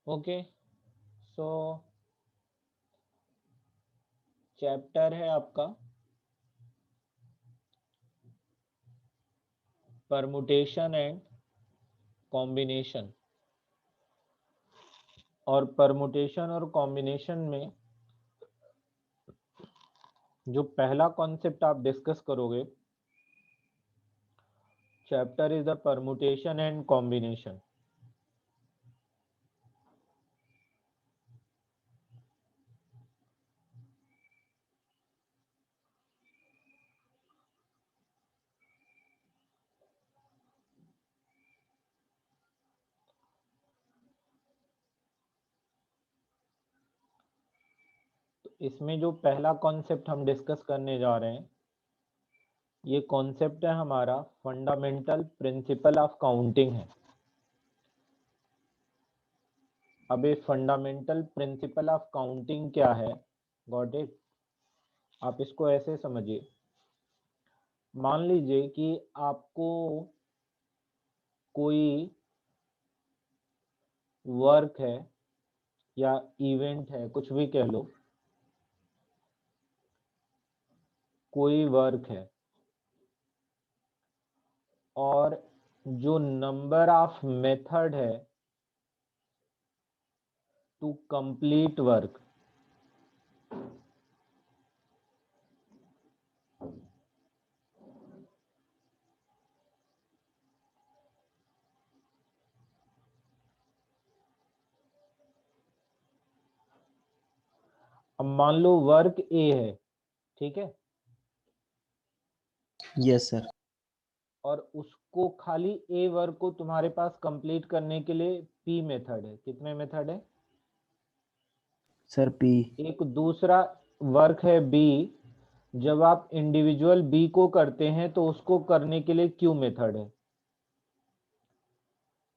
Okay, सो chapter है आपका permutation and combination. और परमुटेशन और कॉम्बिनेशन में जो पहला कॉन्सेप्ट आप डिस्कस करोगे, chapter is the permutation and combination. इसमें जो पहला कॉन्सेप्ट हम डिस्कस करने जा रहे हैं, ये कॉन्सेप्ट है हमारा फंडामेंटल प्रिंसिपल ऑफ काउंटिंग है। अब ये फंडामेंटल प्रिंसिपल ऑफ काउंटिंग क्या है, गॉट इट? आप इसको ऐसे समझिए, मान लीजिए कि आपको कोई वर्क है या इवेंट है, कुछ भी कह लो, कोई वर्क है और जो नंबर ऑफ मेथड है टू कंप्लीट वर्क, अब मान लो वर्क ए है, ठीक है, यस सर। और उसको खाली ए वर्क को तुम्हारे पास कंप्लीट करने के लिए पी मेथड है। कितने मेथड है? Sir P. एक दूसरा वर्क है बी, जब आप इंडिविजुअल बी को करते हैं तो उसको करने के लिए क्यू मेथड है।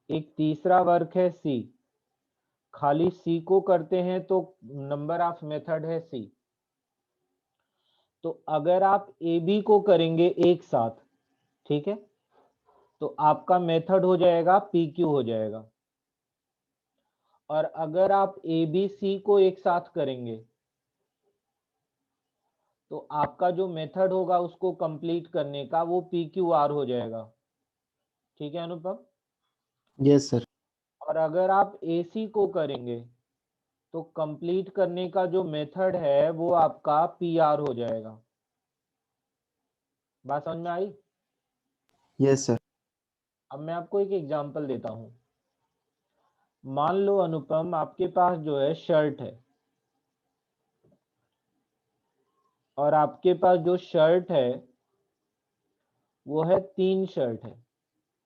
एक तीसरा वर्क है सी, खाली सी को करते हैं तो नंबर ऑफ मेथड है सी। तो अगर आप ए बी को करेंगे एक साथ, ठीक है, तो आपका मेथड हो जाएगा पी क्यू हो जाएगा। और अगर आप ए बी सी को एक साथ करेंगे तो आपका जो मेथड होगा उसको कंप्लीट करने का, वो पी क्यू आर हो जाएगा। ठीक है अनुपम? Yes sir. और अगर आप ए सी को करेंगे तो कंप्लीट करने का जो मेथड है वो आपका पी आर हो जाएगा। बात समझ में आई? Yes sir. अब मैं आपको एक एग्जांपल देता हूं। मान लो अनुपम, आपके पास जो है शर्ट है, और आपके पास जो शर्ट है वो है 3 शर्ट है।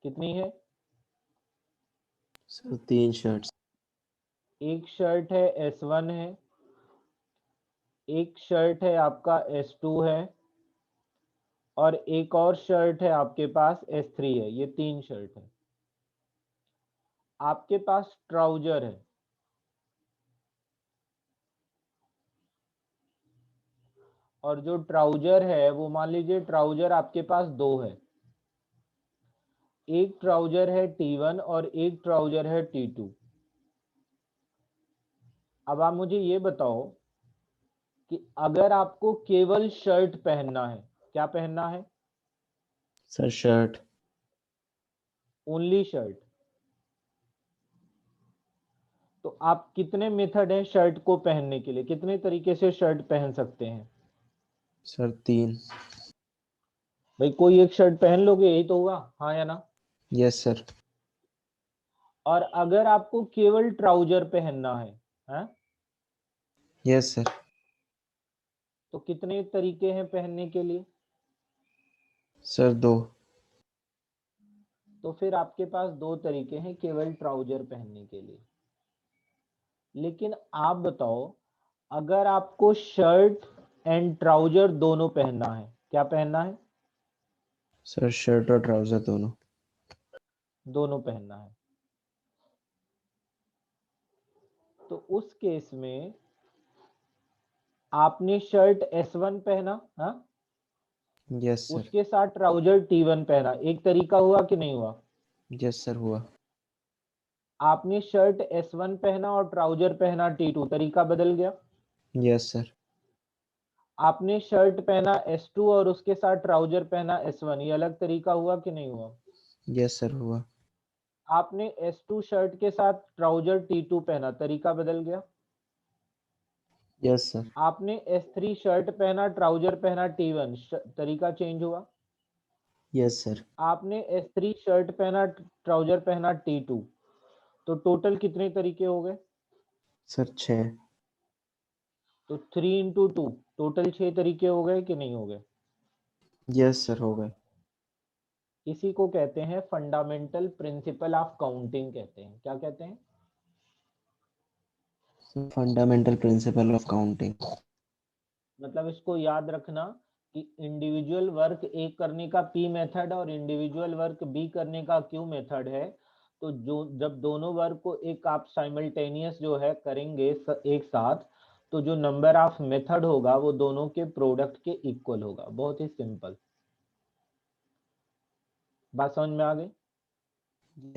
कितनी है? Sir 3 shirts. एक शर्ट है S1 है, एक शर्ट है आपका S2 है, और एक और शर्ट है आपके पास S3 है। ये 3 शर्ट है। आपके पास ट्राउजर है, और जो ट्राउजर है वो मान लीजिए ट्राउजर आपके पास 2 है। एक ट्राउजर है T1 और एक ट्राउजर है T2। अब आप मुझे ये बताओ कि अगर आपको केवल शर्ट पहनना है, क्या पहनना है? Sir shirt. ओनली शर्ट, तो आप कितने मेथड हैं शर्ट को पहनने के लिए? कितने तरीके से शर्ट पहन सकते हैं? सर 3। भाई कोई एक शर्ट पहन लोगे, यही तो हुआ, हाँ या ना? Yes sir. और अगर आपको केवल ट्राउजर पहनना है, हाँ, यस सर। तो कितने तरीके हैं पहनने के लिए? सर 2। तो फिर आपके पास 2 तरीके हैं केवल ट्राउजर पहनने के लिए। लेकिन आप बताओ, अगर आपको शर्ट एंड ट्राउजर दोनों पहनना है, क्या पहनना है? सर शर्ट और ट्राउजर दोनों। दोनों पहनना है। तो उस केस में आपने शर्ट S1 पहना, हाँ, यस सर। उसके साथ ट्राउजर T1 पहना, एक तरीका हुआ कि नहीं हुआ? यस सर हुआ। आपने शर्ट S1 पहना और ट्राउजर पहना T2, तरीका बदल गया। Yes sir. आपने शर्ट पहना S2 और उसके साथ ट्राउजर पहना S1, ये अलग तरीका हुआ कि नहीं हुआ? यस सर हुआ। आपने S2 शर्ट के साथ ट्राउजर T2 पहना, तरीका बदल गया। Yes sir. आपने S3 शर्ट पहना, ट्राउजर पहना T1, तरीका चेंज हुआ। Yes sir. आपने S3 शर्ट पहना, ट्राउजर पहना T2, तो टोटल कितने तरीके हो गए? सर 6। तो 3 × 2 टोटल 6 तरीके हो गए कि नहीं हो गए? यस सर हो गए। इसी को कहते हैं फंडामेंटल प्रिंसिपल ऑफ काउंटिंग कहते हैं। क्या कहते हैं? Fundamental principle of counting. मतलब इसको याद रखना कि इंडिविजुअल वर्क ए करने का P मेथड और इंडिविजुअल वर्क B करने का Q मेथड है। तो जो जब दोनों वर्क को एक आप साइमल्टेनियस जो है करेंगे एक साथ, तो जो नंबर ऑफ मेथड होगा वो दोनों के प्रोडक्ट के इक्वल होगा। बहुत ही सिंपल बात समझ में आ गई?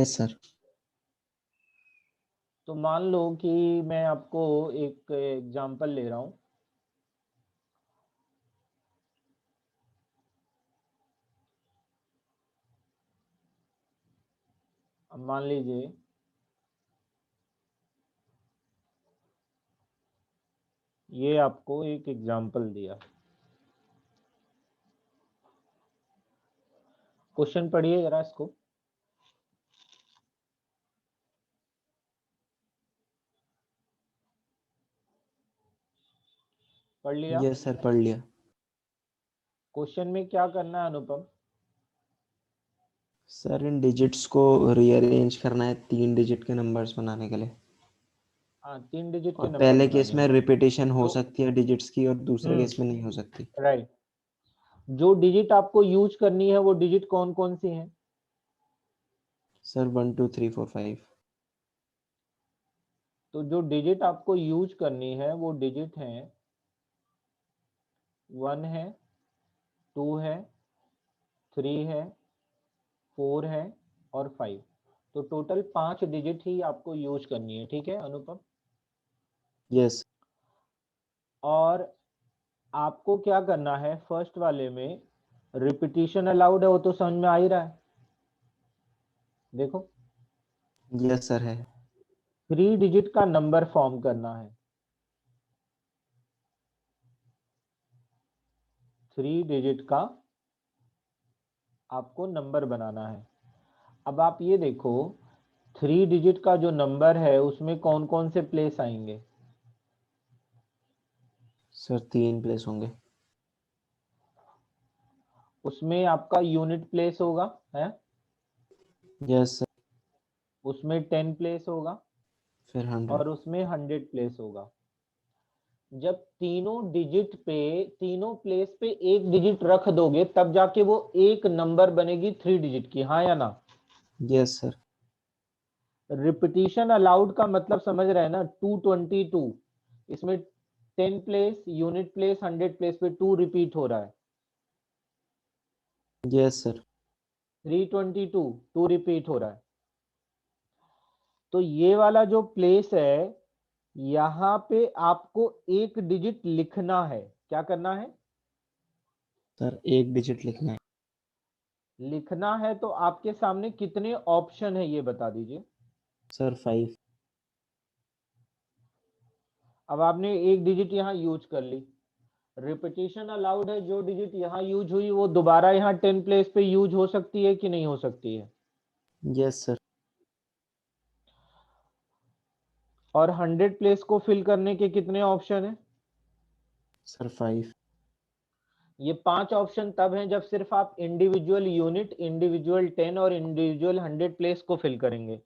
Yes sir. तो मान लो कि मैं आपको एक एग्जांपल ले रहा हूं। अब मान लीजिए ये आपको एक एग्जांपल दिया, क्वेश्चन पढ़िए जरा इसको। पढ़ लिया? यस सर पढ़ लिया। क्वेश्चन में क्या करना है अनुपम? सर इन डिजिट्स को रीअरेंज करना है 3 डिजिट के नंबर्स बनाने के लिए। हाँ, 3 डिजिट के और नंबर पहले केस बनाने में हैं। रिपीटेशन हो तो सकती है डिजिट्स की और दूसरे केस में नहीं हो सकती। राइट, जो डिजिट आपको यूज करनी है वो डिजिट कौन कौन सी हैं? सर 1 2 3 4 5। तो जो डिजिट आपको यूज करनी है वो डिजिट हैं 1 है, 2 है, 3 है, 4 है और 5। तो टोटल 5 डिजिट ही आपको यूज करनी है, ठीक है अनुपम? यस। और आपको क्या करना है, फर्स्ट वाले में रिपीटिशन अलाउड है, वो तो समझ में आ ही रहा है। देखो यस सर है। 3 डिजिट का नंबर फॉर्म करना है, 3 डिजिट का आपको नंबर बनाना है। अब आप ये देखो 3 डिजिट का जो नंबर है उसमें कौन कौन से प्लेस आएंगे? सर 3 प्लेस होंगे। उसमें आपका यूनिट प्लेस होगा है, यस सर। उसमें 10 प्लेस होगा फिर 100। और उसमें 100 प्लेस होगा। जब तीनों डिजिट पे, तीनों प्लेस पे एक डिजिट रख दोगे तब जाके वो एक नंबर बनेगी 3 डिजिट की, हाँ या ना? Yes sir. रिपीटिशन अलाउड का मतलब समझ रहे हैं ना, 222, इसमें 10 प्लेस, यूनिट प्लेस, 100 प्लेस पे 2 रिपीट हो रहा है। Yes sir. 322 2 रिपीट हो रहा है। तो ये वाला जो प्लेस है यहाँ पे आपको एक डिजिट लिखना है। क्या करना है? सर एक डिजिट लिखना है। लिखना है। तो आपके सामने कितने ऑप्शन है ये बता दीजिए। सर 5। अब आपने एक डिजिट यहाँ यूज कर ली, रिपीटिशन अलाउड है, जो डिजिट यहाँ यूज हुई वो दोबारा यहाँ 10 प्लेस पे यूज हो सकती है कि नहीं हो सकती है? Yes sir. और 100 प्लेस को फिल करने के कितने ऑप्शन है? सर 5। ये 5 ऑप्शन तब हैं जब सिर्फ आप इंडिविजुअल यूनिट, इंडिविजुअल 10 और इंडिविजुअल 100 प्लेस को फिल करेंगे।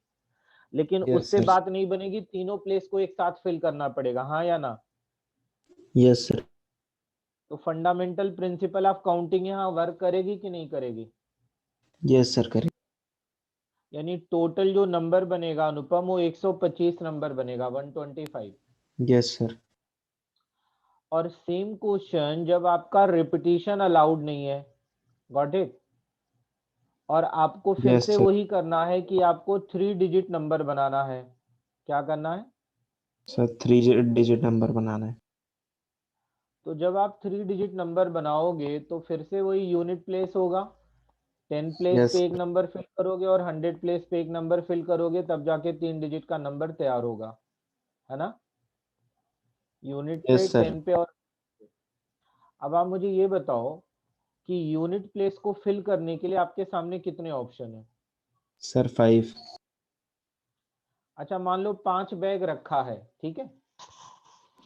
लेकिन यस उससे सर। बात नहीं बनेगी, तीनों प्लेस को एक साथ फिल करना पड़ेगा, हाँ या ना? Yes sir. तो फंडामेंटल प्रिंसिपल ऑफ काउंटिंग यहाँ वर्क करेगी कि नहीं करेगी? यस सर करें। यानी टोटल जो नंबर बनेगा अनुपम वो 125 नंबर बनेगा, 125। Yes sir. और सेम क्वेश्चन जब आपका रिपीटिशन अलाउड नहीं है, गॉट इट? और आपको फिर यस से सर। वही करना है कि आपको 3 डिजिट नंबर बनाना है। क्या करना है? सर 3 डिजिट नंबर बनाना है। तो जब आप 3 डिजिट नंबर बनाओगे तो फिर से वही यूनिट प्लेस होगा। 10 प्लेस यस पे एक सर। नंबर फिल करोगे और 100 प्लेस पे एक नंबर फिल करोगे, तब जाके 3 डिजिट का नंबर तैयार होगा, है ना? यूनिट पे, यस सर। 10 पे और। अब आप मुझे ये बताओ कि यूनिट प्लेस को फिल करने के लिए आपके सामने कितने ऑप्शन है? सर 5। अच्छा, मान लो 5 बैग रखा है, ठीक है।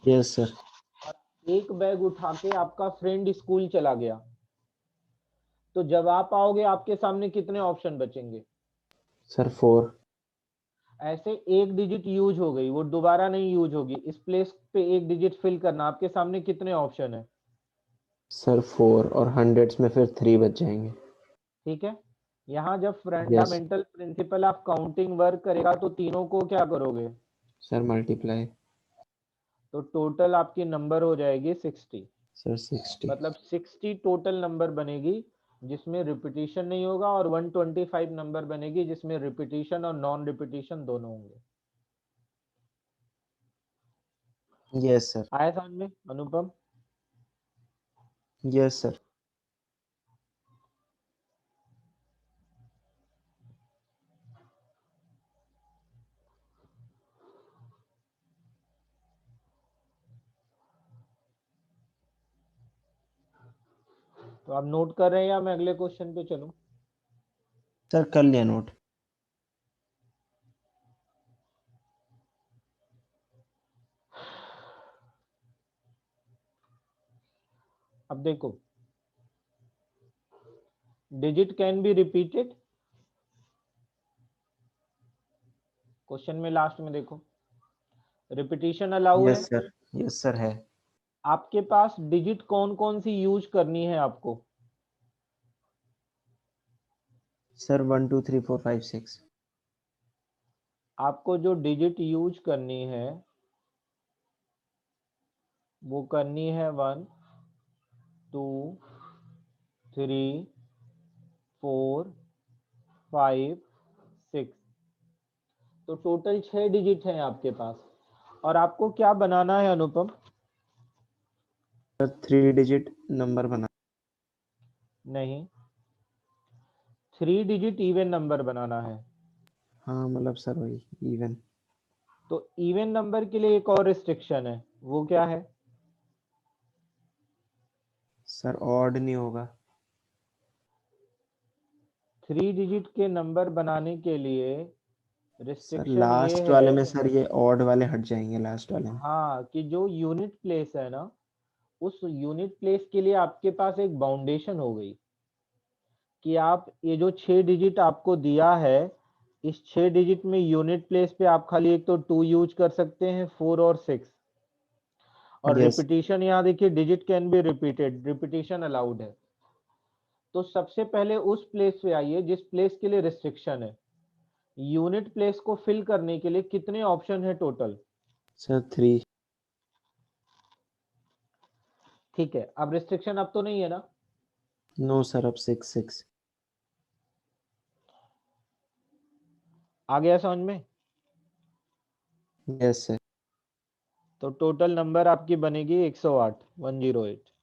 Yes sir. एक बैग उठा के आपका फ्रेंड स्कूल चला गया, तो जब आप आओगे आपके सामने कितने ऑप्शन बचेंगे? सर 4। ऐसे एक डिजिट यूज हो गई, वो दोबारा नहीं यूज होगी। इस प्लेस पे एक डिजिट फिल करना, आपके सामने कितने ऑप्शन है? सर 4 और हंड्रेड्स में फिर 3 बच जाएंगे। ठीक है। यहाँ जब yes fundamental principle of counting work करेगा तो तीनों को क्या करोगे? सर। मल्टीप्लाई। तो टोटल आपकी नंबर हो जाएगी 60। सर 60। मतलब 60 टोटल नंबर बनेगी, जिसमें रिपीटिशन नहीं होगा, और 125 नंबर बनेगी जिसमें रिपीटिशन और नॉन रिपीटिशन दोनों होंगे। Yes sir. आया समझ में अनुपम? Yes sir. तो आप नोट कर रहे हैं या मैं अगले क्वेश्चन पे चलूं? सर कर लिया नोट। अब देखो, digit can be repeated. Question में लास्ट में देखो, रिपीटिशन अलाउ है। Yes sir. यस सर है। आपके पास डिजिट कौन कौन सी यूज करनी है आपको? सर 1 2 3 4 5 6। आपको जो डिजिट यूज करनी है वो करनी है 1 2 3 4 5 6। तो टोटल 6 डिजिट हैं आपके पास। और आपको क्या बनाना है अनुपम? सर 3 डिजिट नंबर बना। नहीं, 3 डिजिट इवन नंबर बनाना है। हाँ मतलब सर वही इवन। तो इवन नंबर के लिए एक और रिस्ट्रिक्शन है, वो क्या है? सर ऑड नहीं होगा। 3 डिजिट के नंबर बनाने के लिए सर रिस्ट्रिक्शन ये लास्ट वाले है, में सर ये ऑड वाले हट जाएंगे लास्ट वाले में। हाँ, कि जो यूनिट प्लेस है ना, उस यूनिट प्लेस के लिए आपके पास एक बाउंडेशन हो गई कि आप ये जो 6 डिजिट आपको दिया है, इस 6 डिजिट में यूनिट प्लेस पे आप खाली एक तो 2 यूज कर सकते हैं, 4 और 6। और यस। रिपीटिशन यहाँ देखिए, digit can be repeated, repetition allowed है। तो सबसे पहले उस प्लेस पे आइए जिस प्लेस के लिए रिस्ट्रिक्शन है। यूनिट प्लेस को फिल करने के लिए कितने ऑप्शन है टोटल? सर 3। ठीक है, अब रिस्ट्रिक्शन अब तो नहीं है ना? नो सर अब 6 6। आ गया समझ में? Yes sir. तो टोटल नंबर आपकी बनेगी 108, 108।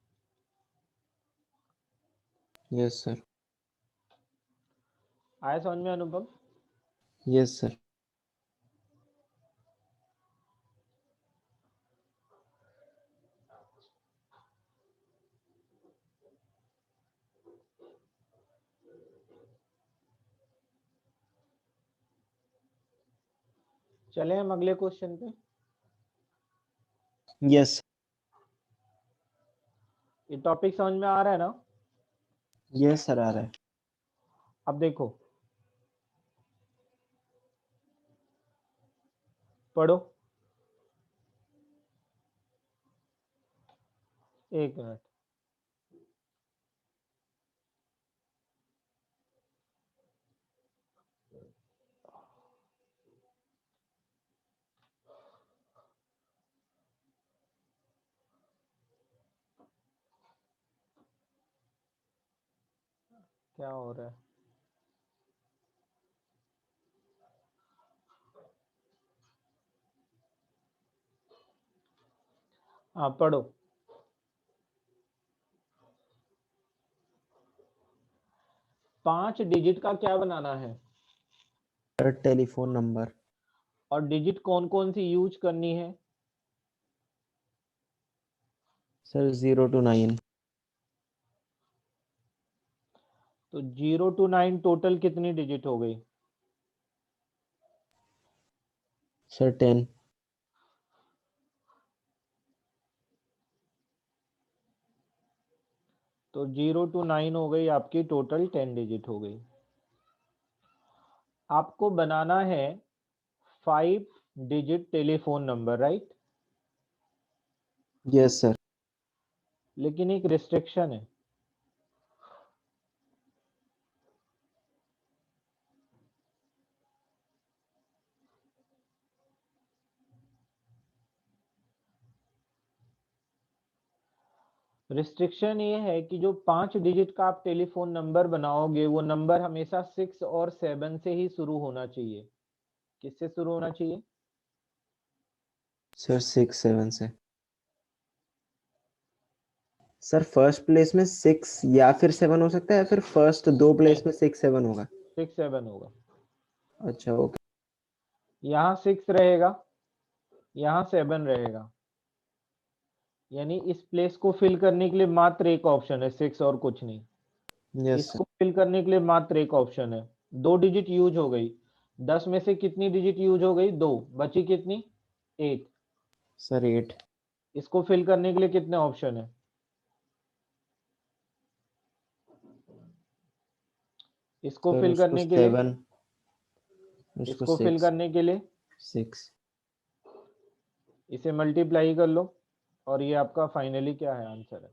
Yes sir. आया समझ में अनुपम? Yes sir. चले हम अगले क्वेश्चन पे। यस। ये टॉपिक समझ में आ रहा है ना? यस सर आ रहा है। अब देखो, पढ़ो, एक मिनट। क्या हो रहा है? हाँ पढ़ो। 5 डिजिट का क्या बनाना है? Sir telephone number. और डिजिट कौन कौन सी यूज करनी है? Sir 0 to 9। तो 0 to 9 टोटल कितनी डिजिट हो गई? सर 10। तो 0 to 9 हो गई आपकी, टोटल 10 डिजिट हो गई। आपको बनाना है 5 digit telephone number, right? Yes sir. लेकिन एक रिस्ट्रिक्शन है। रिस्ट्रिक्शन ये है कि जो 5 डिजिट का आप टेलीफोन नंबर बनाओगे, वो नंबर हमेशा 6 और 7 से ही शुरू होना चाहिए। किससे शुरू होना चाहिए? सर 6 7 से। सर फर्स्ट प्लेस में 6 या फिर 7 हो सकता है, या फिर फर्स्ट दो प्लेस में 6 7 होगा। 6 7 होगा। अच्छा ओके। यहाँ 6 रहेगा, यहाँ 7 रहेगा। यानी इस प्लेस को फिल करने के लिए मात्र एक ऑप्शन है, 6 और कुछ नहीं। Yes sir. इसको फिल करने के लिए मात्र एक ऑप्शन है। 2 डिजिट यूज हो गई। 10 में से कितनी डिजिट यूज हो गई? 2। बची कितनी? 8। सर 8। इसको फिल करने के लिए कितने ऑप्शन है? इसको सर फिल उसको करने के लिए, 7, उसको इसको फिल 6। करने के लिए 6। इसे मल्टीप्लाई कर लो, और ये आपका फाइनली क्या है? आंसर है।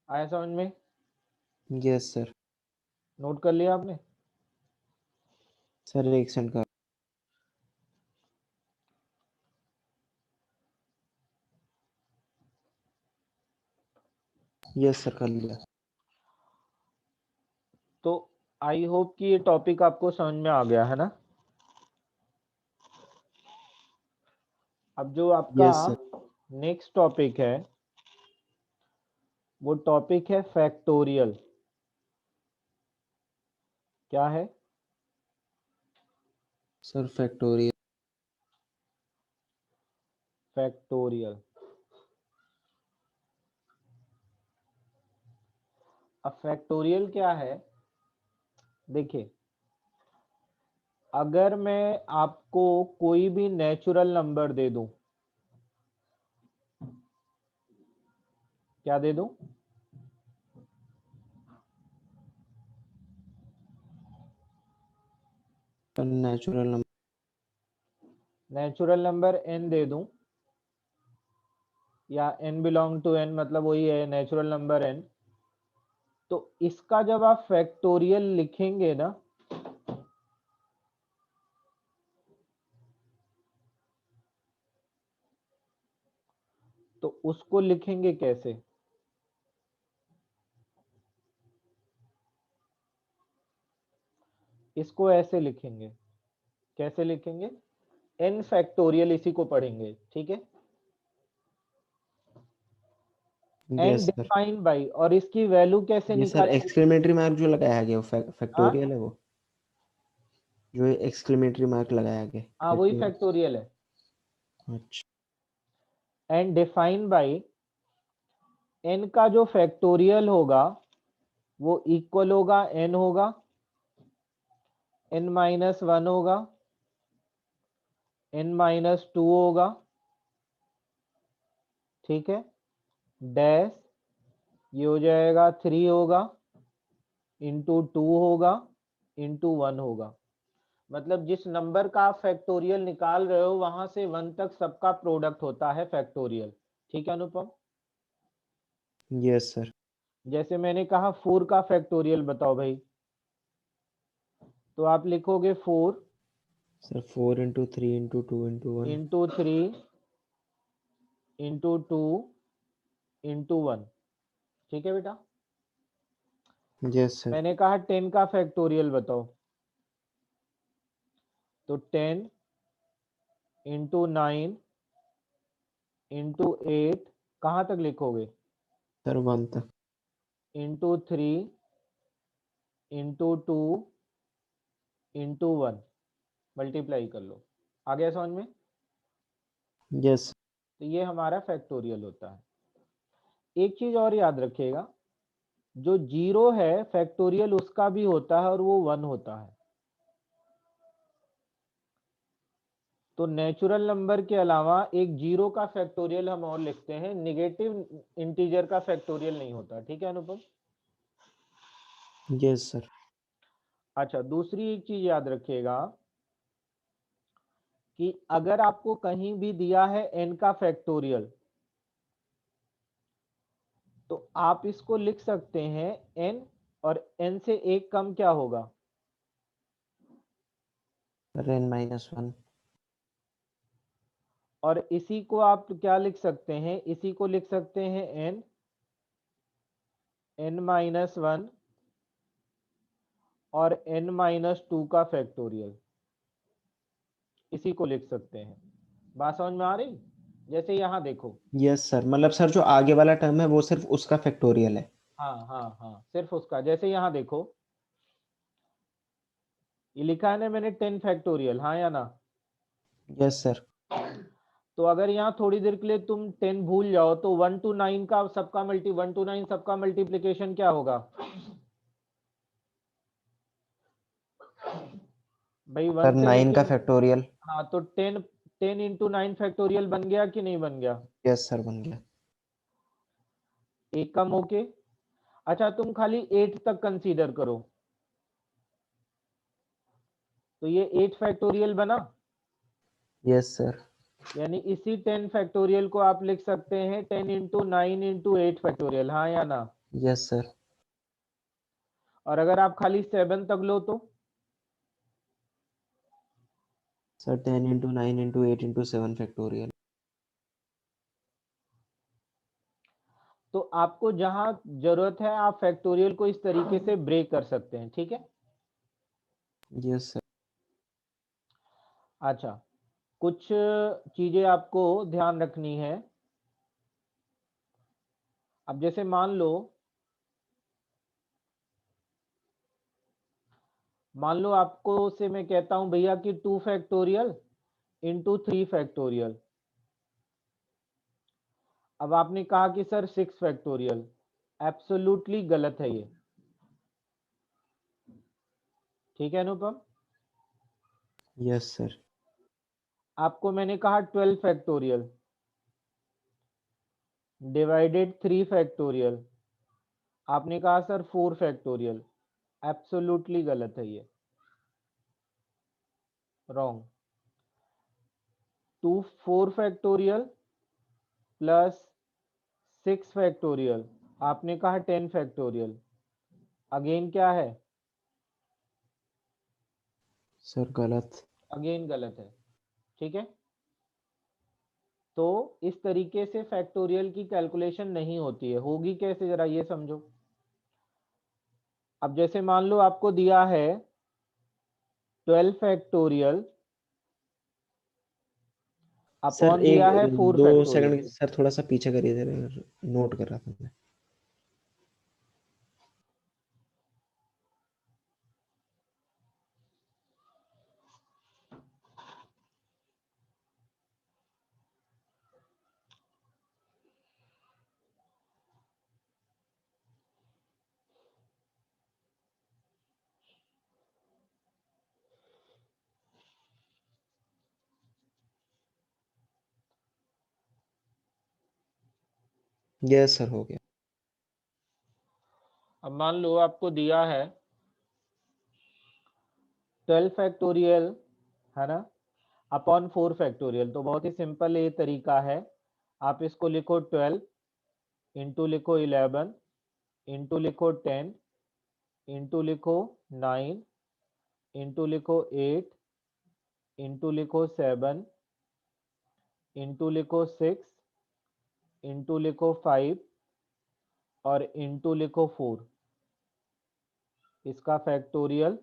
आया समझ में? Yes sir. नोट कर लिया आपने? सर एक सेकंड का। यस सर कर लिया। तो आई होप कि ये टॉपिक आपको समझ में आ गया है ना। अब जो आपका यस सर। नेक्स्ट टॉपिक है, वो टॉपिक है फैक्टोरियल। क्या है? Sir factorial. फैक्टोरियल। अब फैक्टोरियल क्या है? देखिए, अगर मैं आपको कोई भी नेचुरल नंबर दे दूं, क्या दे दूं? Natural number. Natural number n दे दूं, या n बिलोंग टू n, मतलब वही है नेचुरल नंबर n। तो इसका जब आप फैक्टोरियल लिखेंगे ना, तो उसको लिखेंगे कैसे? इसको ऐसे लिखेंगे। कैसे लिखेंगे? n फैक्टोरियल, इसी को पढ़ेंगे, ठीक है। n yes sir. Define by, और इसकी वैल्यू कैसे ये सर निकालेंगे? एक्सक्लेमेटरी मार्क जो लगाया गया वो हाँ फैक्टोरियल है वो। जो एक्सक्लेमेटरी मार्क लगाया गया हाँ, वही फैक्टोरियल। फैक्टोरियल है। अच्छा। n डिफाइन बाई, n का जो फैक्टोरियल होगा वो इक्वल होगा, n होगा, n-1 होगा, n-2 होगा, ठीक है, डैश, ये हो जाएगा 3 होगा, इंटू 2 होगा, इंटू 1 होगा। मतलब जिस नंबर का आप फैक्टोरियल निकाल रहे हो, वहां से 1 तक सबका प्रोडक्ट होता है फैक्टोरियल। ठीक है अनुपम? Yes sir. जैसे मैंने कहा 4 का फैक्टोरियल बताओ भाई, तो आप लिखोगे 4 sir 4 into 3 into 2 into 1। Into 3 into 2 into 1। ठीक है बेटा? Yes sir. मैंने कहा 10 का फैक्टोरियल बताओ, तो 10 इंटू 9 इंटू 8 कहाँ तक लिखोगे? सर 1 तक। इंटू 3 इंटू 2 इंटू 1 मल्टीप्लाई कर लो। आ गया समझ में? यस। तो ये हमारा फैक्टोरियल होता है। एक चीज और याद रखिएगा, जो जीरो है फैक्टोरियल उसका भी होता है और वो 1 होता है। तो नेचुरल नंबर के अलावा एक जीरो का फैक्टोरियल हम और लिखते हैं, निगेटिव इंटीजर का फैक्टोरियल नहीं होता। ठीक है अनुपम? Yes sir. अच्छा, दूसरी एक चीज याद रखिएगा कि अगर आपको कहीं भी दिया है n का फैक्टोरियल, तो आप इसको लिख सकते हैं n, और n से एक कम क्या होगा? Sir n-1। और इसी को आप क्या लिख सकते हैं? इसी को लिख सकते हैं n-1 और n-2 का फैक्टोरियल, इसी को लिख सकते हैं। बात समझ में आ रही? जैसे यहां देखो। यस सर, मतलब सर जो आगे वाला टर्म है वो सिर्फ उसका फैक्टोरियल है। हाँ हाँ हाँ, सिर्फ उसका। जैसे यहां देखो, ये लिखा है ना मैंने 10 फैक्टोरियल, हाँ या ना? Yes sir. तो अगर यहाँ थोड़ी देर के लिए तुम 10 भूल जाओ तो 1 to 9 का सबका 1 to 9 सबका मल्टीप्लीकेशन क्या होगा भाई? सर 1 से 9 लेके, का फैक्टोरियल। हाँ, तो 10 इंटू 9 फैक्टोरियल बन गया कि नहीं बन गया? यस सर, बन गया। एक कम होके। अच्छा, तुम खाली 8 तक कंसीडर करो, तो ये 8 फैक्टोरियल बना। Yes sir. यानी इसी 10 फैक्टोरियल को आप लिख सकते हैं 10 इंटू 9 इंटू 8 फैक्टोरियल, हाँ या ना? Yes sir. और अगर आप खाली 7 तक लो तो सर 10 × 9 × 8 × 7 फैक्टोरियल। तो आपको जहां जरूरत है आप फैक्टोरियल को इस तरीके से ब्रेक कर सकते हैं। ठीक है? Yes sir. अच्छा, कुछ चीजें आपको ध्यान रखनी है। अब जैसे मान लो आपको से मैं कहता हूं भैया कि 2 फैक्टोरियल इंटू 3 फैक्टोरियल। अब आपने कहा कि सर 6 फैक्टोरियल, एब्सोल्युटली गलत है ये। ठीक है अनुपम? Yes sir. आपको मैंने कहा 12 फैक्टोरियल डिवाइडेड 3 फैक्टोरियल, आपने कहा सर 4 फैक्टोरियल, एब्सोल्युटली गलत है ये, रॉन्ग। 4 फैक्टोरियल प्लस 6 फैक्टोरियल, आपने कहा 10 फैक्टोरियल, अगेन क्या है? सर गलत। अगेन गलत है। ठीक है? तो इस तरीके से फैक्टोरियल की कैलकुलेशन नहीं होती है। होगी कैसे, जरा ये समझो। अब जैसे मान लो आपको दिया है 12 फैक्टोरियल सर अपॉन एक दिया है 4 दो फैक्टोरियल। सेकंड सर, थोड़ा सा पीछे करिए जरा, नोट कर रहा था मैं। यस सर, हो गया। अब मान लो आपको दिया है 12 फैक्टोरियल, है ना, अपॉन 4 फैक्टोरियल। तो बहुत ही सिंपल ये तरीका है, आप इसको लिखो 12 इंटू लिखो 11 इंटू लिखो 10 इंटू लिखो 9 इंटू लिखो 8 इंटू लिखो 7 इंटू लिखो 6 इंटू लिखो 5 और इंटू लिखो 4। इसका फैक्टोरियल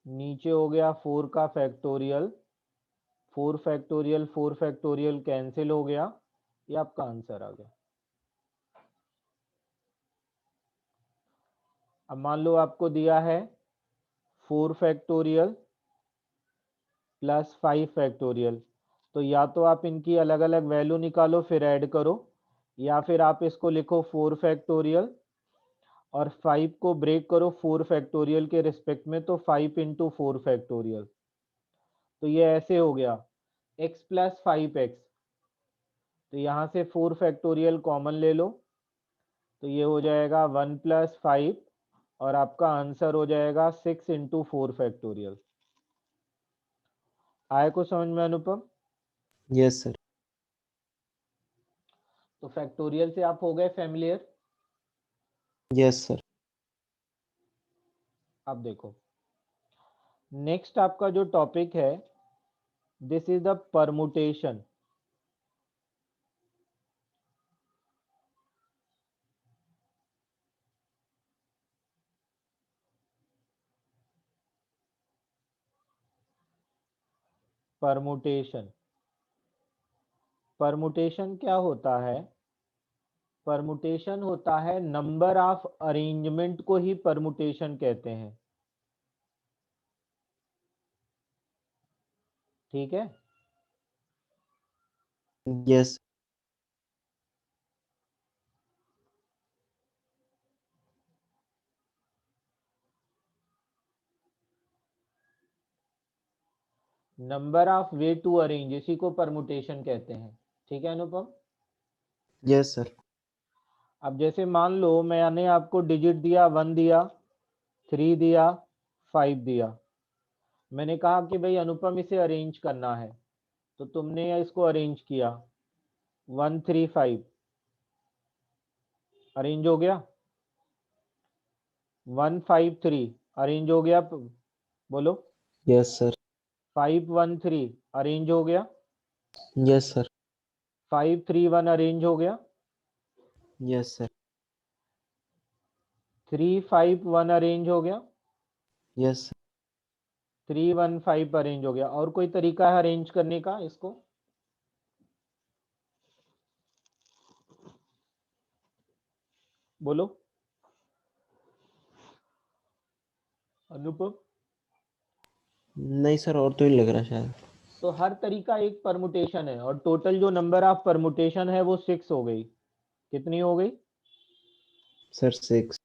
नीचे हो गया 4 का फैक्टोरियल, 4 फैक्टोरियल 4 फैक्टोरियल कैंसिल हो गया, ये आपका आंसर आ गया। अब मान लो आपको दिया है 4 फैक्टोरियल प्लस 5 फैक्टोरियल, तो या तो आप इनकी अलग अलग वैल्यू निकालो फिर ऐड करो, या फिर आप इसको लिखो 4 फैक्टोरियल और 5 को ब्रेक करो 4 फैक्टोरियल के रिस्पेक्ट में, तो 5 इंटू 4 फैक्टोरियल। तो ये ऐसे हो गया x प्लस 5x, तो यहाँ से 4 फैक्टोरियल कॉमन ले लो, तो ये हो जाएगा 1 प्लस 5 और आपका आंसर हो जाएगा 6 इंटू 4 फैक्टोरियल। आए को समझ में अनुपम? Yes sir. तो फैक्टोरियल से आप हो गए फैमिलियर। Yes sir. अब देखो नेक्स्ट आपका जो टॉपिक है, this is the permutation. Permutation, permutation क्या होता है? परमुटेशन होता है नंबर ऑफ अरेंजमेंट को ही परमुटेशन कहते हैं, ठीक है। Yes. Number of way to arrange, इसी को परमुटेशन कहते हैं, ठीक है अनुपम। Yes sir. अब जैसे मान लो मैंने आपको डिजिट दिया 1 दिया, 3 दिया, 5 दिया, मैंने कहा कि भाई अनुपम इसे अरेंज करना है, तो तुमने इसको अरेंज किया 1 3 5, अरेंज हो गया। 1 5 3 अरेंज हो गया, बोलो। Yes sir. 5 1 3 अरेंज हो गया। Yes sir. 5 3 1 अरेंज हो गया। Yes sir. 3 5 1 अरेंज हो गया। यस। 3 1 5 अरेंज हो गया। और कोई तरीका है अरेंज करने का इसको? बोलो अनुपम। नहीं सर, और तो ही लग रहा है शायद। तो हर तरीका एक परमुटेशन है, और टोटल जो नंबर ऑफ परमुटेशन है वो 6 हो गई। कितनी हो गई? सर 6।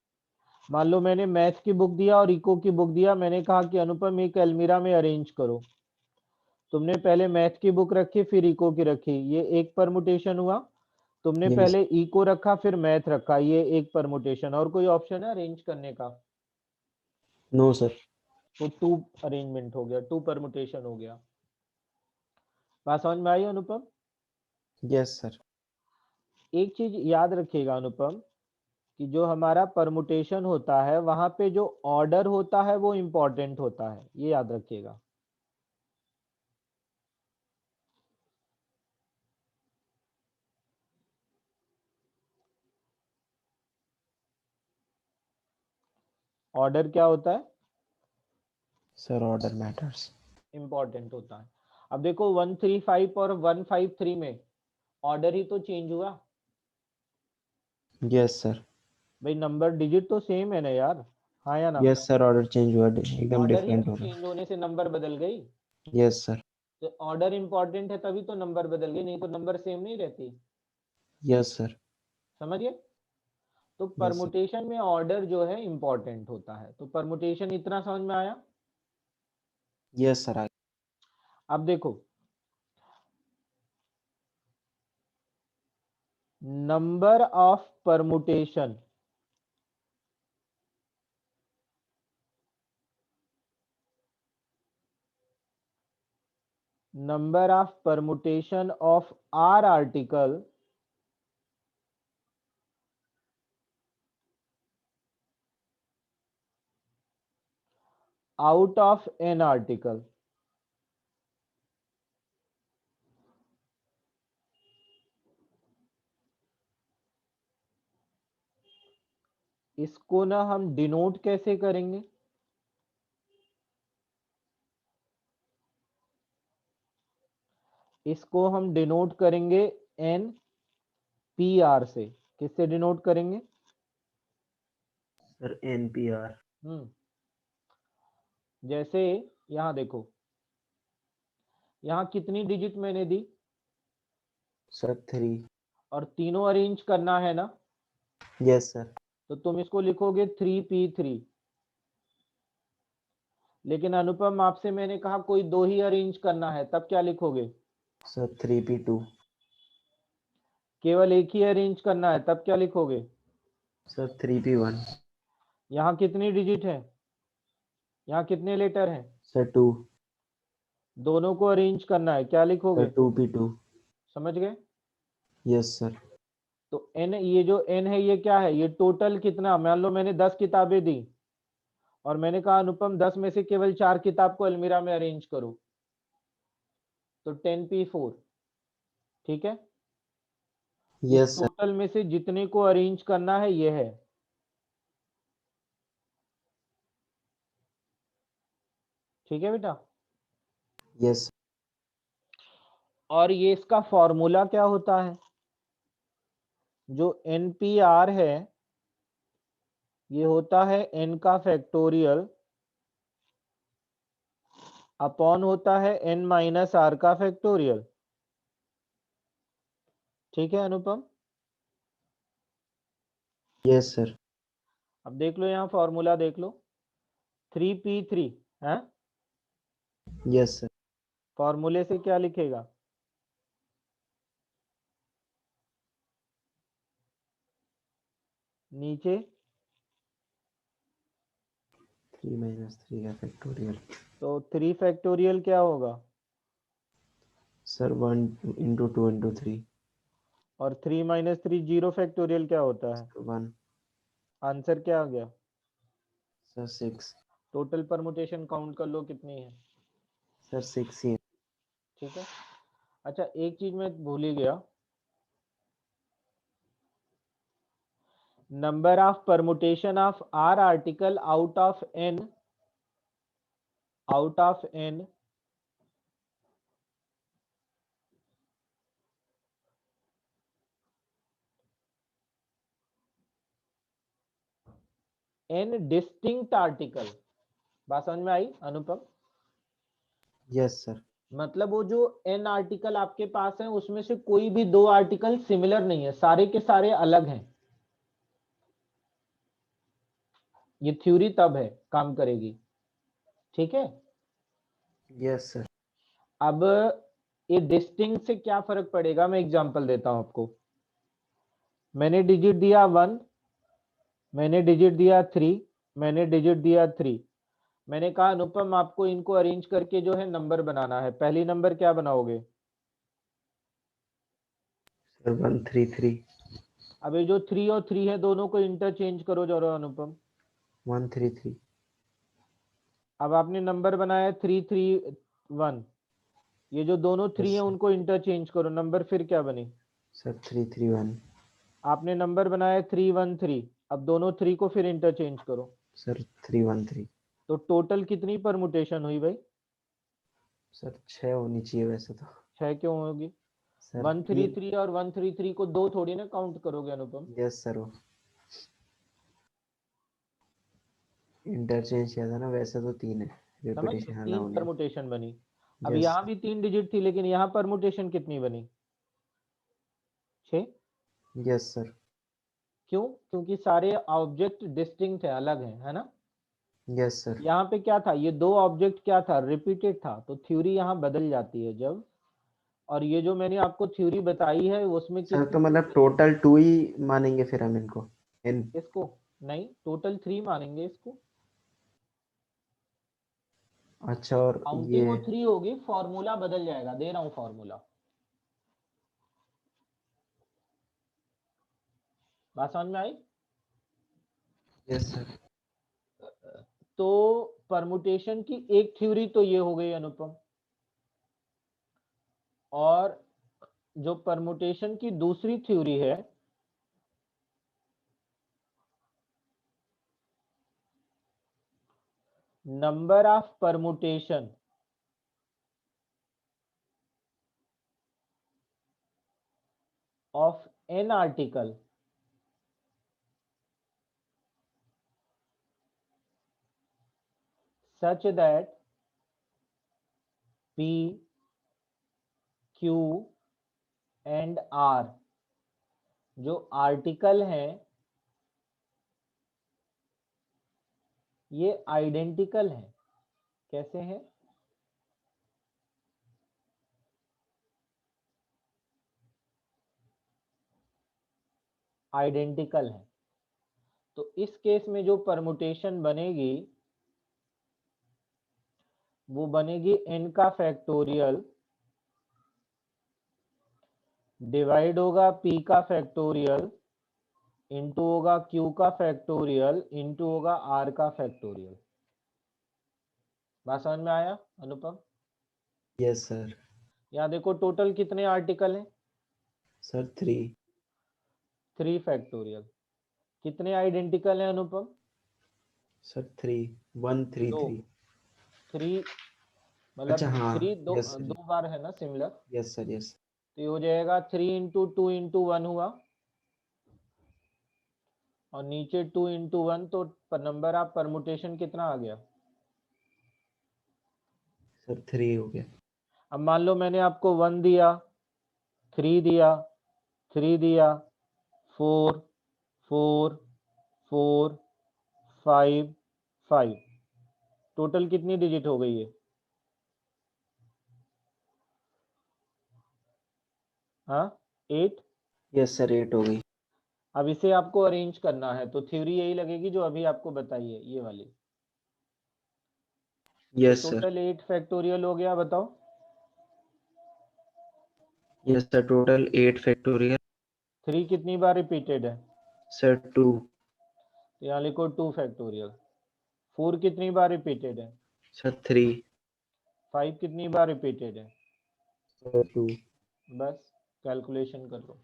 मान लो मैंने मैथ की बुक दिया और इको की बुक दिया, मैंने कहा कि अनुपम एक अलमीरा में अरेंज करो। तुमने पहले मैथ की बुक रखी फिर इको की रखी, ये एक परमुटेशन हुआ। तुमने यस। पहले इको रखा फिर मैथ रखा, ये एक परमुटेशन। और कोई ऑप्शन है अरेंज करने का? No sir. तो 2 अरेंजमेंट हो गया, 2 परमुटेशन हो गया। बात समझ में आई अनुपम? Yes sir. एक चीज याद रखिएगा अनुपम, कि जो हमारा परमुटेशन होता है वहां पे जो ऑर्डर होता है वो इंपॉर्टेंट होता है, ये याद रखिएगा। ऑर्डर क्या होता है? Sir order matters. इंपॉर्टेंट होता है। अब देखो 1 3 5 और 1 5 3 में ऑर्डर ही तो चेंज हुआ। Yes sir. भाई नंबर डिजिट तो सेम है ना यार, हाँ या ना? यस सर, ऑर्डर चेंज हुआ, एकदम ऑर्डर ही डिफरेंट हो रहा चेंज होने से नंबर बदल गई। है। Yes sir. तो ऑर्डर इंपॉर्टेंट है तभी तो नंबर बदल गई, नहीं तो नंबर सेम नहीं रहती। Yes sir. समझिए। तो यस सर। परमुटेशन में ऑर्डर जो है इंपॉर्टेंट होता है। तो परमुटेशन इतना समझ में आया। Yes sir. अब देखो number of permutation, number of permutation of R article out of N article। इसको ना हम डिनोट कैसे करेंगे? इसको हम डिनोट करेंगे N पी आर से, किससे डिनोट करेंगे? Sir NPR। जैसे यहां देखो, यहां कितनी डिजिट मैंने दी? सर 3। और तीनों अरेंज करना है ना, यस सर। तो तुम इसको लिखोगे 3p3। लेकिन अनुपम आपसे मैंने कहा कोई दो ही अरेंज करना है, तब क्या लिखोगे? Sir 3p2। केवल एक ही अरेंज करना है, तब क्या लिखोगे? Sir 3p1। यहाँ कितनी डिजिट है? यहाँ कितने लेटर हैं? सर 2। दोनों को अरेंज करना है, क्या सर लिखोगे? 2p2। समझ गए? Yes sir. तो n, ये जो n है ये क्या है? ये टोटल कितना, मान लो मैंने 10 किताबें दी और मैंने कहा अनुपम 10 में से केवल 4 किताब को अलमीरा में अरेंज करो, तो 10p4। ठीक है, इस यस सर। टोटल में से जितने को अरेंज करना है ये है। ठीक है बेटा? यस। और ये इसका फॉर्मूला क्या होता है? जो NPR है ये होता है n का फैक्टोरियल अपॉन होता है n माइनस r का फैक्टोरियल। ठीक है अनुपम? Yes sir. अब देख लो, यहाँ फॉर्मूला देख लो, 3p3 है। Yes sir. फॉर्मूले से क्या लिखेगा? नीचे 3 - 3 का फैक्टोरियल। तो 3 फैक्टोरियल क्या होगा? सर 1 × 2 × 3। और 3 - 3 0 फैक्टोरियल क्या होता है? 1। आंसर क्या आ गया? सर 6। टोटल परमुटेशन काउंट कर लो कितनी है। सर 6 ही है। ठीक है। अच्छा एक चीज मैं भूल ही गया, number of permutation of r article out of n n distinct article। बात समझ में आई अनुपम? Yes sir. मतलब वो जो n आर्टिकल आपके पास है उसमें से कोई भी दो आर्टिकल सिमिलर नहीं है, सारे के सारे अलग हैं। ये थ्योरी तब है काम करेगी। ठीक है। Yes sir. अब ये डिस्टिंक्ट से क्या फर्क पड़ेगा, मैं एग्जांपल देता हूं आपको। मैंने डिजिट दिया 1, मैंने डिजिट दिया 3, मैंने डिजिट दिया 3। मैंने कहा अनुपम आपको इनको अरेंज करके जो है नंबर बनाना है, पहली नंबर क्या बनाओगे? सर 1 3 3। अब ये जो 3 और 3 है दोनों को इंटरचेंज करो जरा अनुपम। 1 3 3। अब आपने नंबर बनाया 3 3 1, ये जो दोनों 3 यस है सर। उनको इंटरचेंज करो, नंबर फिर क्या बनी? सर 3 3 1। आपने नंबर बनाया 3 1 3, अब दोनों 3 को फिर इंटरचेंज करो, सर 3 1 3। तो टोटल कितनी परमुटेशन हुई भाई? सर 6 होनी चाहिए वैसे तो। 6 क्यों होगी? सर 133 और 133 को दो थोड़ी ना काउंट करोगे अनुपम। Yes sir. वो इंटरचेंज किया था ना, वैसे तो 3 है। समझ गए? रिपीटिशन 3 अलाउ नहीं। परमुटेशन बनी। अब यस यहाँ सर। भी 3 डिजिट थी लेकिन यहाँ परमुटेशन कितनी बनी? 6। Yes sir. क्यों? क्योंकि सारे ऑब्जेक्ट डिस्टिंक्ट है, अलग है ना। Yes sir. यहाँ पे क्या था, ये दो ऑब्जेक्ट क्या था, रिपीटेड था, तो थ्योरी यहाँ बदल जाती है जब। और ये जो मैंने आपको थ्योरी बताई है उसमें सर तो कितनी मतलब थ्योरी है? टोटल 2 ही मानेंगे फिर हम इनको इन। इसको नहीं, टोटल 3 मानेंगे इसको। अच्छा और काउंटिंग ये। वो 3 होगी, फॉर्मूला बदल जाएगा, दे रहा हूं फॉर्मूला। बात समझ में आई? Yes sir. तो परमुटेशन की एक थ्योरी तो ये हो गई अनुपम, और जो परमुटेशन की दूसरी थ्योरी है number of permutation of n article such that P, Q and R जो आर्टिकल हैं ये आइडेंटिकल हैं। कैसे हैं? आइडेंटिकल है। तो इस केस में जो परमुटेशन बनेगी वो बनेगी n का फैक्टोरियल डिवाइड होगा p का फैक्टोरियल इंटू होगा q का फैक्टोरियल इंटू होगा r का फैक्टोरियल। बात समझ में आया अनुपम? Yes sir. यहाँ देखो टोटल कितने आर्टिकल हैं? सर 3। 3 फैक्टोरियल। कितने आइडेंटिकल हैं अनुपम? सर 3 1 3 दो। 3। 3 मतलब अच्छा हाँ 3 दो यस सर। दो बार है ना सिमिलर। Yes sir yes. तो ये हो जाएगा 3 इंटू 2 इंटू 1 हुआ और नीचे 2 इंटू 1 तो नंबर ऑफ परमुटेशन कितना आ गया? सर 3 हो गया। अब मान लो मैंने आपको 1 दिया, 3 दिया, 3 दिया, 4 4 4 5 5। टोटल कितनी डिजिट हो गई है? हाँ 8। यस सर 8 हो गई। अब इसे आपको अरेंज करना है तो थ्योरी यही लगेगी जो अभी आपको बताई है ये वाली। Yes sir. टोटल 8 फैक्टोरियल हो गया बताओ। Yes sir total 8 factorial. 3 कितनी बार रिपीटेड है? सर 2। तो यहाँ लिखो 2 फैक्टोरियल। 4 कितनी बार रिपीटेड है? सर 3। 5 कितनी बार रिपीटेड है? सर 2। बस कैलकुलेशन कर लो।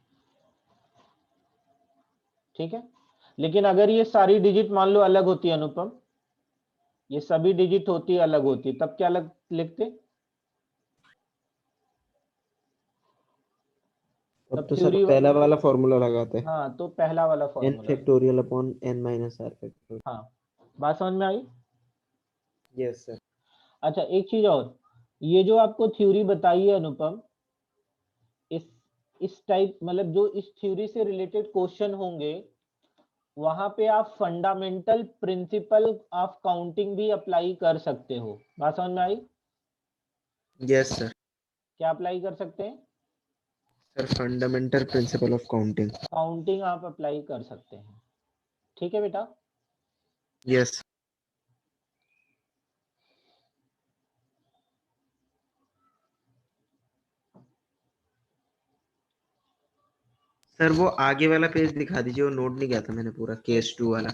ठीक है। लेकिन अगर ये सारी डिजिट मान लो अलग होती है अनुपम, ये सभी डिजिट होती अलग होती तब क्या लिखते? अब तब तो सर थ्योरी पहला वाला फॉर्मूला लगाते हैं। हाँ तो पहला वाला n formula. Factorial upon n minus r factorial. हाँ बात समझ में आई? Yes sir. अच्छा एक चीज और, ये जो आपको थ्योरी बताई है अनुपम, इस इस टाइप मतलब जो इस थ्योरी से रिलेटेड क्वेश्चन होंगे वहां पे आप फंडामेंटल प्रिंसिपल ऑफ काउंटिंग भी अप्लाई कर सकते हो। बात समझ में आई? Yes sir. क्या अप्लाई कर सकते हैं? Sir fundamental principle of counting. Counting आप अप्लाई कर सकते हैं। ठीक है बेटा। यस। सर वो आगे वाला पेज दिखा दीजिए, वो नोट नहीं किया था मैंने पूरा, केस 2 वाला।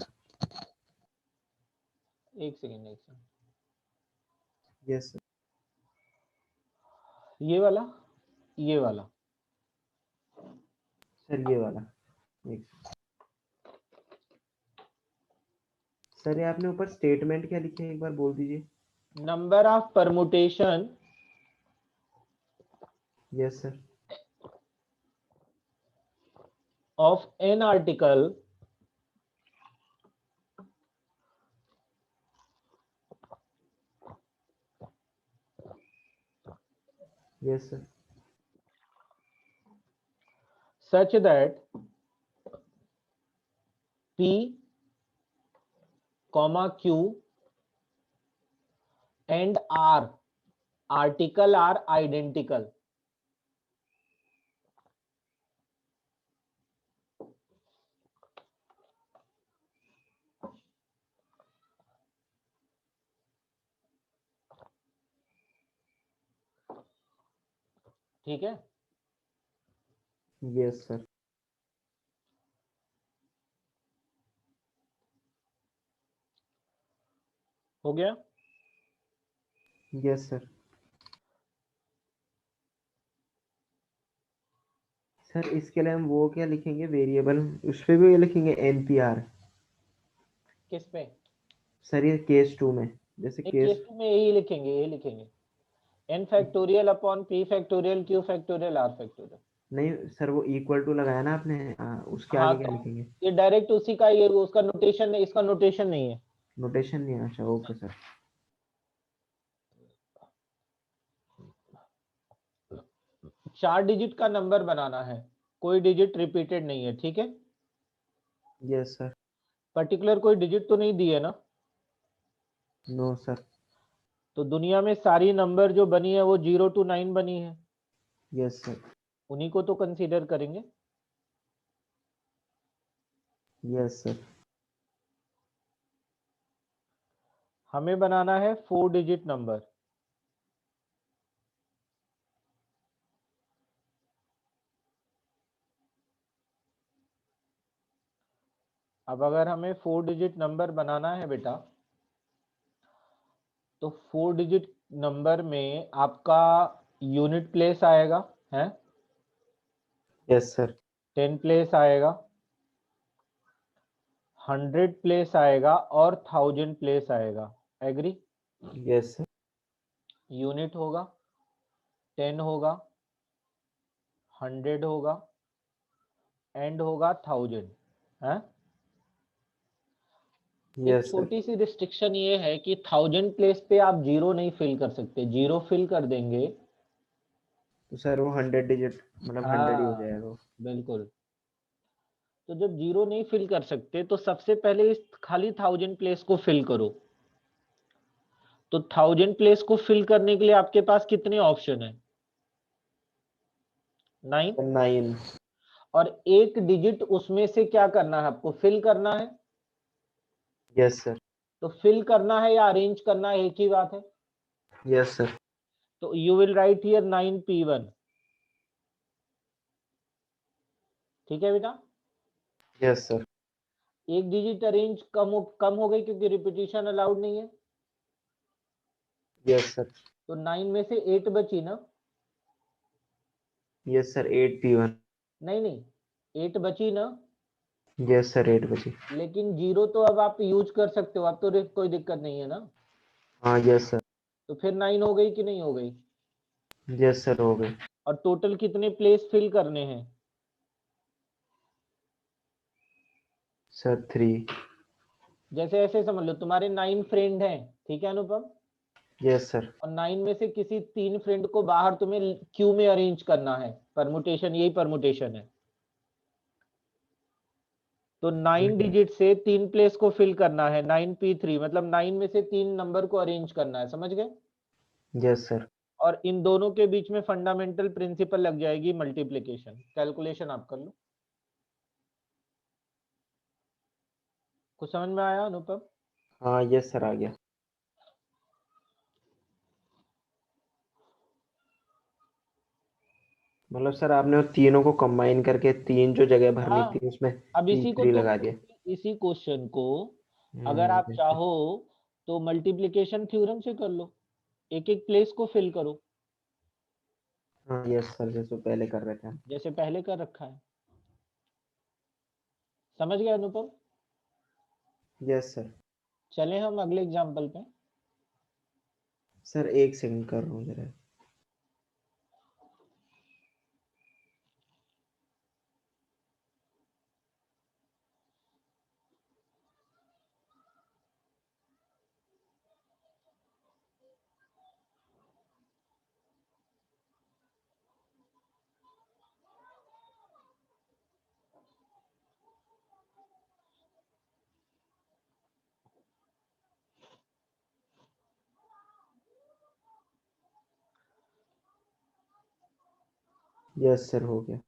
एक सेकेंड एक सेकेंड। Yes sir. ये वाला, ये वाला। सर ये वाला एक। सर ये आपने ऊपर स्टेटमेंट क्या लिखे हैं एक बार बोल दीजिए। Number of permutation yes sir. Of an article yes sir. such that P, Q and R article are identical। ठीक है। Yes sir. हो गया। Yes sir. सर इसके लिए हम वो क्या लिखेंगे वेरिएबल, उस पे भी ये लिखेंगे npr। किस पे? सर ये केस 2 में, जैसे एक केस। केस में यही लिखेंगे, यही लिखेंगे n factorial upon p factorial q factorial r factorial. नहीं सर, वो इक्वल टू लगाया ना आपने, उसके हाँ आगे क्या तो लिखेंगे? ये डायरेक्ट उसी का, ये उसका नोटेशन है, इसका नोटेशन नहीं है। नोटेशन नहीं है, अच्छा ओके सर। 4 डिजिट का नंबर बनाना है, कोई डिजिट रिपीटेड नहीं है, ठीक है। Yes sir. पर्टिकुलर कोई डिजिट तो नहीं दी है ना। No sir. तो दुनिया में सारी नंबर जो बनी है वो 0 to 9 बनी है, यस सर। उन्हीं को तो कंसीडर करेंगे। Yes sir. हमें बनाना है 4 डिजिट नंबर। अब अगर हमें 4 डिजिट नंबर बनाना है बेटा, तो 4 डिजिट नंबर में आपका यूनिट प्लेस आएगा है, यस सर। 10 प्लेस आएगा, 100 प्लेस आएगा और 1000 प्लेस आएगा। एग्री। Yes sir. यूनिट होगा, 10 होगा, 100 होगा, एंड होगा 1000 है। एक यस सर। छोटी सी रिस्ट्रिक्शन ये है कि 1000 प्लेस पे आप जीरो नहीं फिल कर सकते, जीरो फिल कर देंगे। तो सर वो 100 डिजिट, मतलब 100 ही हो हाँ जाएगा वो। बिल्कुल। तो जब जीरो नहीं फिल कर सकते तो सबसे पहले इस खाली 1000 प्लेस को फिल करो। तो 1000 प्लेस को फिल करने के लिए आपके पास कितने ऑप्शन है? 9। 9। और एक डिजिट उसमें से क्या करना है आपको? फिल करना है। Yes sir. तो फिल करना है या अरेंज करना है, एक ही बात है। Yes sir. तो you will write here 9p1। ठीक है बेटा। Yes sir. एक डिजिट अरेंज कम हो गई क्योंकि रिपीटिशन अलाउड नहीं है। Yes sir. तो 9 में से 8 बची ना। Yes sir, 8p1। नहीं नहीं, 8 बची ना। यस सर, 8 बची। लेकिन जीरो तो अब आप यूज कर सकते हो, अब तो कोई दिक्कत नहीं है ना। हाँ यस सर। तो फिर 9 हो गई कि नहीं हो गई? यस सर, हो गए। और टोटल कितने प्लेस फिल करने हैं? सर 3। जैसे ऐसे समझ लो, तुम्हारे 9 फ्रेंड हैं, ठीक है अनुपम। Yes sir. और 9 में से किसी 3 फ्रेंड को बाहर तुम्हें क्यू में अरेंज करना है, परमुटेशन, यही परमुटेशन है। तो 9 डिजिट से 3 प्लेस को फिल करना है, 9p3, मतलब 9 में से 3 नंबर को अरेंज करना है, समझ गए। Yes sir. और इन दोनों के बीच में फंडामेंटल प्रिंसिपल लग जाएगी मल्टीप्लिकेशन। कैलकुलेशन आप कर लो। कुछ समझ में आया अनुपम? हाँ यस सर, आ गया। मतलब सर आपने वो तीनों को कंबाइन करके तीन जो जगह भरनी हाँ। थी उसमें अब पी इसी को थ्री तो, लगा दिया। इसी क्वेश्चन को अगर आप yes sir। चाहो तो मल्टीप्लिकेशन थ्योरम से कर लो, एक एक प्लेस को फिल करो, हाँ यस सर, जैसे पहले कर रहे थे हम। जैसे पहले कर रखा है। समझ गए अनुपम? Yes sir. चलें हम अगले एग्जाम्पल पे। सर एक सेकंड कर रहा हूँ जरा। यस सर, हो गया।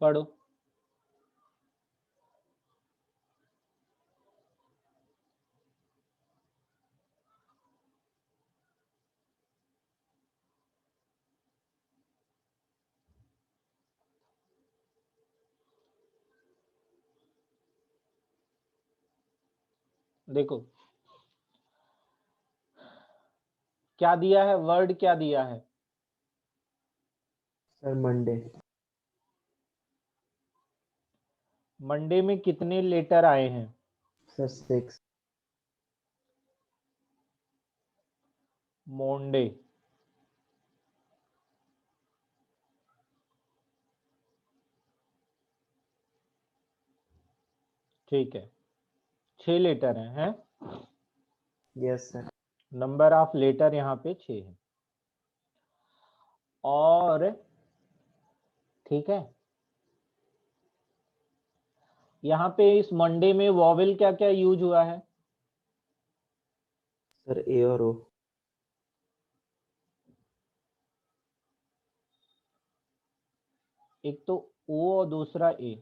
पढ़ो। देखो क्या दिया है, वर्ड क्या दिया है? Sir Monday. मंडे में कितने लेटर आए हैं? सर 6। मोंडे। ठीक है, 6 लेटर हैं? Yes sir. Number of letter यहाँ पे 6 है। और ठीक है, यहाँ पे इस मंडे में वॉवेल क्या क्या यूज हुआ है? सर ए और ओ। एक तो ओ और दूसरा ए।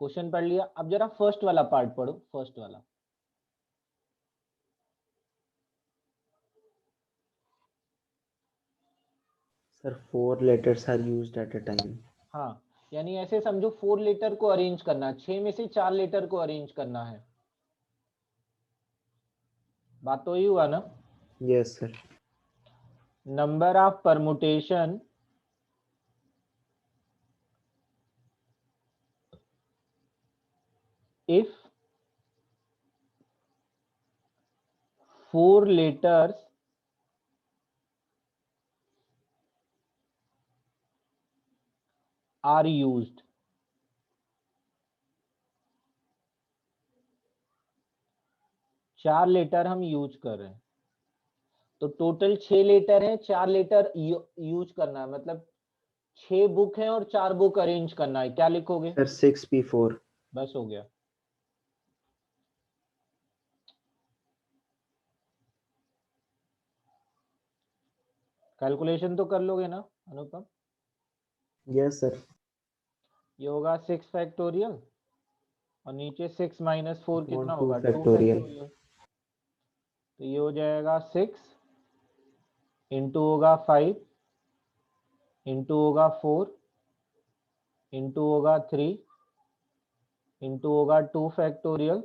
क्वेश्चन पढ़ लिया, अब जरा फर्स्ट वाला पार्ट पढ़ो, फर्स्ट वाला। Sir 4 letters are used at a time. हाँ, यानी ऐसे समझो 4 लेटर को अरेंज करना है, 6 में से 4 लेटर को अरेंज करना है। बात तो ही हुआ ना? Yes sir. Number of permutation if 4 letters are used। 4 letter हम यूज कर रहे हैं, तो टोटल 6 लेटर है, 4 लेटर यूज करना है, मतलब 6 बुक है और 4 बुक अरेंज करना है। क्या लिखोगे? Sir 6P4। बस हो गया। कैलकुलेशन तो कर लोगे ना अनुपम? Yes sir. ये होगा 6 फैक्टोरियल और नीचे 6 माइनस 4 कितना अपॉन 2 होगा? 2 फैक्टोरियल। फैक्टोरियल। तो ये हो जाएगा 6 इंटू होगा 5 इंटू होगा 4 इंटू होगा 3 इंटू होगा 2 फैक्टोरियल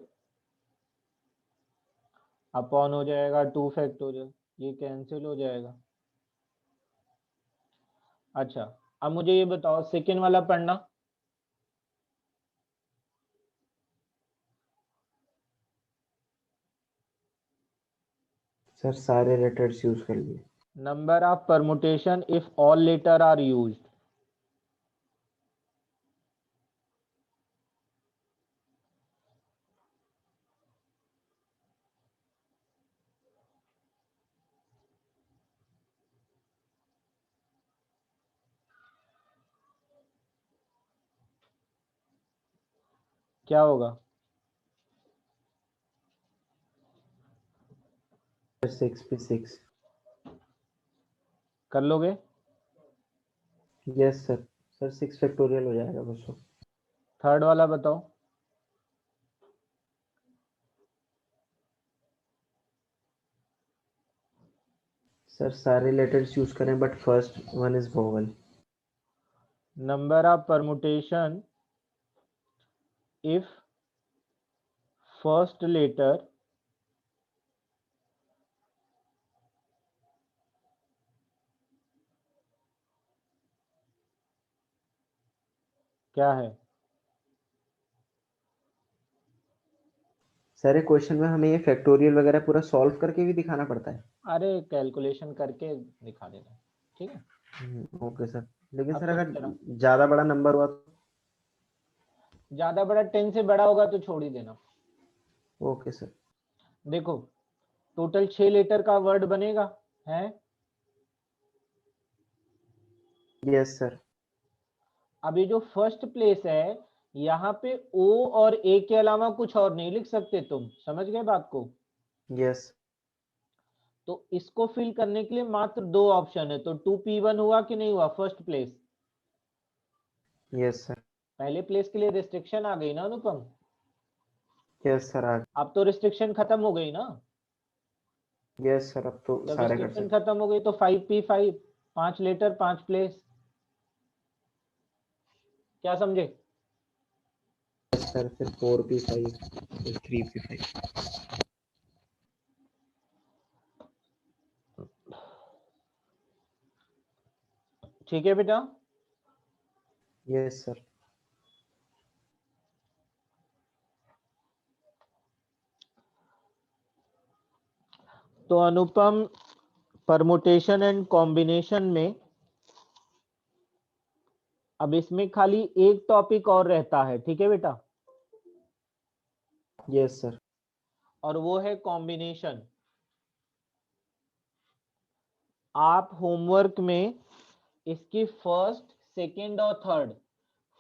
अपॉन हो जाएगा 2 फैक्टोरियल। ये कैंसिल हो जाएगा। अच्छा, अब मुझे ये बताओ सेकेंड वाला पढ़ना। सर सारे लेटर्स यूज कर लिए। Number of permutation if all letter are used. क्या होगा? Sir 6P6। कर लोगे? Yes sir. सर 6 फैक्टोरियल हो जाएगा बस वो। थर्ड वाला बताओ। सर सारे लेटर्स यूज करें but first one is vowel. Number of permutation if first letter क्या है? सारे क्वेश्चन में हमें ये फैक्टोरियल वगैरह पूरा सॉल्व करके भी दिखाना पड़ता है। अरे कैलकुलेशन करके दिखा देना, ठीक है। Okay sir. लेकिन अब सर सुनो अगर जरा, ज्यादा बड़ा नंबर हुआ तो? ज्यादा बड़ा 10 से बड़ा होगा तो छोड़ ही देना। Okay sir. देखो टोटल 6 लेटर का वर्ड बनेगा है। Yes sir. अब ये जो फर्स्ट प्लेस है, यहाँ पे ओ और ए के अलावा कुछ और नहीं लिख सकते, तुम समझ गए बात को? यस। तो इसको फिल करने के लिए मात्र 2 ऑप्शन है, तो 2P1 हुआ कि नहीं हुआ फर्स्ट प्लेस? Yes sir. पहले प्लेस के लिए रिस्ट्रिक्शन आ गई ना अनुपम? Yes sir. अब तो रिस्ट्रिक्शन खत्म हो गई ना? यस सर अब तो जब सारे कर रिस्ट्रिक्शन सकते। खत्म हो गई तो 5P5, 5 लेटर 5 प्लेस। क्या समझे? सर फिर 4p5 फिर 3p5। ठीक है बेटा। Yes sir. तो अनुपम, परमुटेशन एंड कॉम्बिनेशन में अब इसमें खाली एक टॉपिक और रहता है, ठीक है बेटा, यस सर। और वो है कॉम्बिनेशन। आप होमवर्क में इसकी फर्स्ट, सेकंड और थर्ड,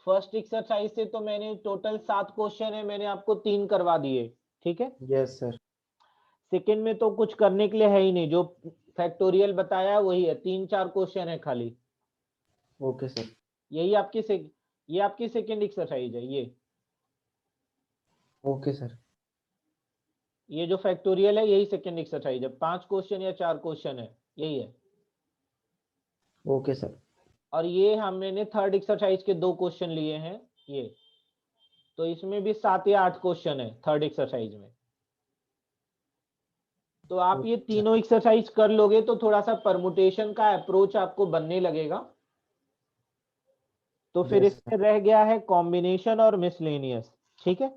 फर्स्ट एक्सरसाइज से तो मैंने टोटल 7 क्वेश्चन है, मैंने आपको 3 करवा दिए, ठीक है। Yes sir. सेकंड में तो कुछ करने के लिए है ही नहीं, जो फैक्टोरियल बताया वही है, 3-4 क्वेश्चन है खाली। Okay sir. यही आपकी ये आपकी सेकंड एक्सरसाइज है। Okay sir. ये जो फैक्टोरियल है यही सेकंड एक्सरसाइज है, 5 क्वेश्चन या 4 क्वेश्चन है, यही है। Okay sir. और ये मैंने थर्ड एक्सरसाइज के 2 क्वेश्चन लिए हैं ये, तो इसमें भी 7 या 8 क्वेश्चन है थर्ड एक्सरसाइज में। तो आप ये तीनों एक्सरसाइज कर लोगे तो थोड़ा सा परमुटेशन का अप्रोच आपको बनने लगेगा। तो फिर यस इसमें रह गया है कॉम्बिनेशन और मिसलेनियस, ठीक है।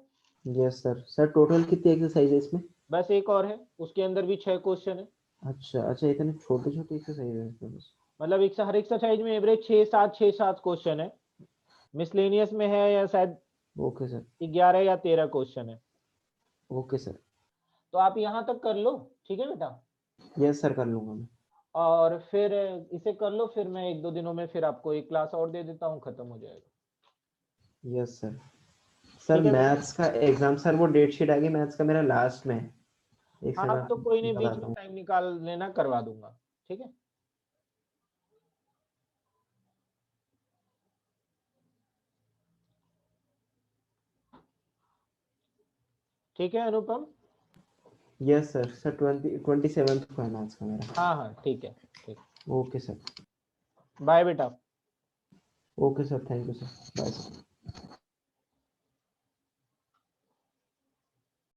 Yes sir. सर टोटल कितनी एक्सरसाइज है इसमें? बस एक और है, उसके अंदर भी 6 क्वेश्चन है। अच्छा अच्छा, इतने छोटे छोटे एक्सरसाइज है इसमें बस? मतलब हर एक्सरसाइज में एवरेज 6-7 क्वेश्चन है। मिसलेनियस में है या शायद ओके सर। 11 या 13 क्वेश्चन है। Okay sir. तो आप यहाँ तक कर लो, ठीक है बेटा। यस सर, कर लूंगा मैं। और फिर इसे कर लो, फिर मैं 1-2 दिनों में फिर आपको एक क्लास और दे देता हूँ, खत्म हो जाएगा। Yes sir. सर ठीक है बेटा। मैथ्स का एग्जाम, सर वो डेट शीट आ गई मैथ्स का, मेरा लास्ट में है। एक हाँ, सेकंड अब तो कोई नहीं, बीच बताता में हूँ। टाइम निकाल लेना, करवा दूंगा, ठीक है। ठीक है अनुपम। Yes sir. सर 27 को है मैथ्स का मेरा। हाँ हाँ, ठीक है, ठीक। Okay sir. बाय बेटा। Okay sir, thank you sir, bye sir.